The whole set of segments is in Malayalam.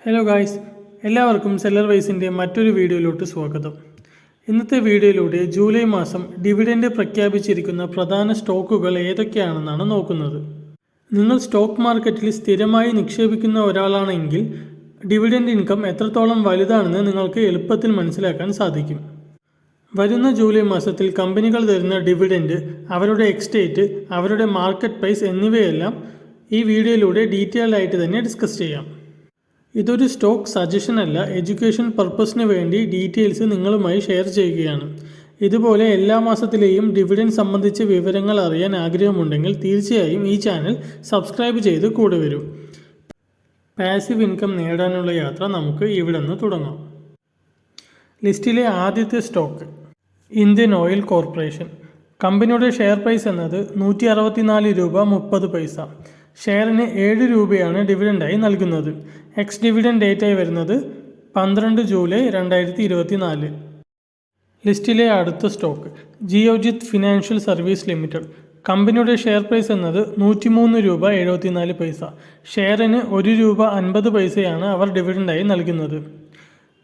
ഹലോ ഗായ്സ്, എല്ലാവർക്കും സെല്ലർ വൈസിൻ്റെ മറ്റൊരു വീഡിയോയിലോട്ട് സ്വാഗതം. ഇന്നത്തെ വീഡിയോയിലൂടെ ജൂലൈ മാസം ഡിവിഡൻഡ് പ്രഖ്യാപിച്ചിരിക്കുന്ന പ്രധാന സ്റ്റോക്കുകൾ ഏതൊക്കെയാണെന്നാണ് നോക്കുന്നത്. നിങ്ങൾ സ്റ്റോക്ക് മാർക്കറ്റിൽ സ്ഥിരമായി നിക്ഷേപിക്കുന്ന ഒരാളാണെങ്കിൽ ഡിവിഡൻഡ് ഇൻകം എത്രത്തോളം വലുതാണെന്ന് നിങ്ങൾക്ക് എളുപ്പത്തിൽ മനസ്സിലാക്കാൻ സാധിക്കും. വരുന്ന ജൂലൈ മാസത്തിൽ കമ്പനികൾ തരുന്ന ഡിവിഡൻഡ്, അവരുടെ എക്സ്റ്റേറ്റ്, അവരുടെ മാർക്കറ്റ് പ്രൈസ് എന്നിവയെല്ലാം ഈ വീഡിയോയിലൂടെ ഡീറ്റെയിൽഡ് ആയിട്ട് തന്നെ ഡിസ്കസ് ചെയ്യാം. ഇതൊരു സ്റ്റോക്ക് സജഷൻ അല്ല, എഡ്യൂക്കേഷൻ പർപ്പസിന് വേണ്ടി ഡീറ്റെയിൽസ് നിങ്ങളുമായി ഷെയർ ചെയ്യുകയാണ്. ഇതുപോലെ എല്ലാ മാസത്തിലെയും ഡിവിഡൻഡ് സംബന്ധിച്ച വിവരങ്ങൾ അറിയാൻ ആഗ്രഹമുണ്ടെങ്കിൽ തീർച്ചയായും ഈ ചാനൽ സബ്സ്ക്രൈബ് ചെയ്ത് കൂടെ വരൂ. പാസീവ് ഇൻകം നേടാനുള്ള യാത്ര നമുക്ക് ഇവിടെ നിന്ന് തുടങ്ങാം. ലിസ്റ്റിലെ ആദ്യത്തെ സ്റ്റോക്ക് ഇന്ത്യൻ ഓയിൽ കോർപ്പറേഷൻ. കമ്പനിയുടെ ഷെയർ പ്രൈസ് എന്നത് 164 രൂപ 30 പൈസ. ഷെയറിന് 7 രൂപയാണ് ഡിവിഡൻഡായി നൽകുന്നത്. എക്സ് ഡിവിഡൻഡ് ഡേറ്റായി വരുന്നത് 12 ജൂലൈ 2024. ലിസ്റ്റിലെ അടുത്ത stock Geojit financial service limited. കമ്പനിയുടെ ഷെയർ പ്രൈസ് എന്നത് 103 രൂപ 74 പൈസ. ഷെയറിന് 1 രൂപ 50 പൈസയാണ് അവർ ഡിവിഡൻഡായി നൽകുന്നത്.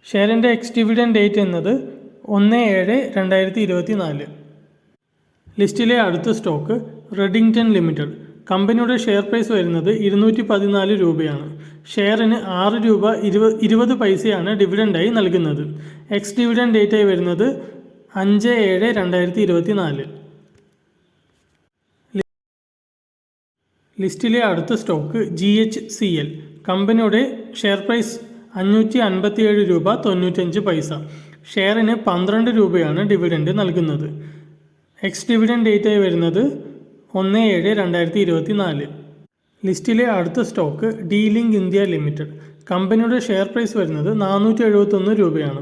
ഷെയറിൻ്റെ എക്സ് ഡിവിഡൻഡ് ഡേറ്റ് എന്നത് 1/7/2024. ലിസ്റ്റിലെ അടുത്ത സ്റ്റോക്ക് റെഡിങ്ടൺ ലിമിറ്റഡ്. കമ്പനിയുടെ ഷെയർ പ്രൈസ് വരുന്നത് 214 രൂപയാണ്. ഷെയറിന് 6 രൂപ 20 പൈസയാണ് ഡിവിഡൻഡായി നൽകുന്നത്. എക്സ് ഡിവിഡൻഡ് ഡേറ്റായി വരുന്നത് 5/7/2024. ലിസ്റ്റിലെ അടുത്ത സ്റ്റോക്ക് GHCL. കമ്പനിയുടെ ഷെയർ പ്രൈസ് 557 രൂപ 95 പൈസ. ഷെയറിന് 12 രൂപയാണ് ഡിവിഡൻഡ് നൽകുന്നത്. എക്സ് ഡിവിഡൻഡ് ഡേറ്റായി വരുന്നത് 1/7/2024. ലിസ്റ്റിലെ അടുത്ത സ്റ്റോക്ക് ഡീലിംഗ് ഇന്ത്യ ലിമിറ്റഡ്. കമ്പനിയുടെ ഷെയർ പ്രൈസ് വരുന്നത് 471 രൂപയാണ്.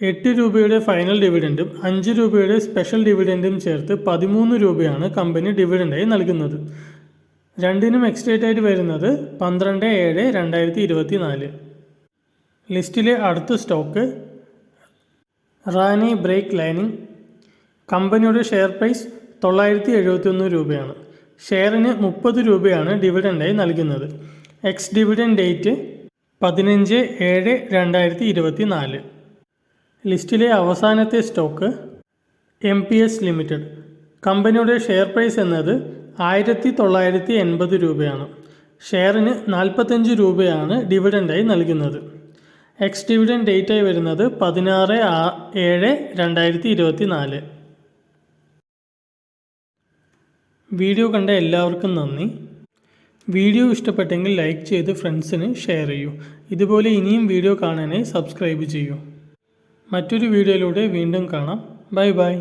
8 രൂപയുടെ ഫൈനൽ ഡിവിഡൻഡും 5 രൂപയുടെ സ്പെഷ്യൽ ഡിവിഡൻഡും ചേർത്ത് 13 രൂപയാണ് കമ്പനി ഡിവിഡൻഡായി നൽകുന്നത്. രണ്ടിനും എക്സ്റ്റേറ്റ് ആയിട്ട് വരുന്നത് 12/7/2024. ലിസ്റ്റിലെ അടുത്ത സ്റ്റോക്ക് റാനി ബ്രേക്ക് ലൈനിങ്. കമ്പനിയുടെ ഷെയർ പ്രൈസ് 971 രൂപയാണ്. ഷെയറിന് 30 രൂപയാണ് ഡിവിഡൻഡായി നൽകുന്നത്. X dividend date 15/7/2024. ലിസ്റ്റിലെ അവസാനത്തെ സ്റ്റോക്ക് MPS ലിമിറ്റഡ്. കമ്പനിയുടെ ഷെയർ പ്രൈസ് എന്നത് 1980 രൂപയാണ്. ഷെയറിന് 45 രൂപയാണ് ഡിവിഡൻഡായി നൽകുന്നത്. എക്സ് ഡിവിഡൻഡ് ഡേറ്റായി വരുന്നത് 16/7/2024. വീഡിയോ കണ്ട എല്ലാവർക്കും നന്ദി. വീഡിയോ ഇഷ്ടപ്പെട്ടെങ്കിൽ ലൈക്ക് ചെയ്ത് ഫ്രണ്ട്സിന് ഷെയർ ചെയ്യൂ. ഇതുപോലെ ഇനിയും വീഡിയോ കാണാനായി സബ്സ്ക്രൈബ് ചെയ്യൂ. മറ്റൊരു വീഡിയോയിലൂടെ വീണ്ടും കാണാം. Bye bye.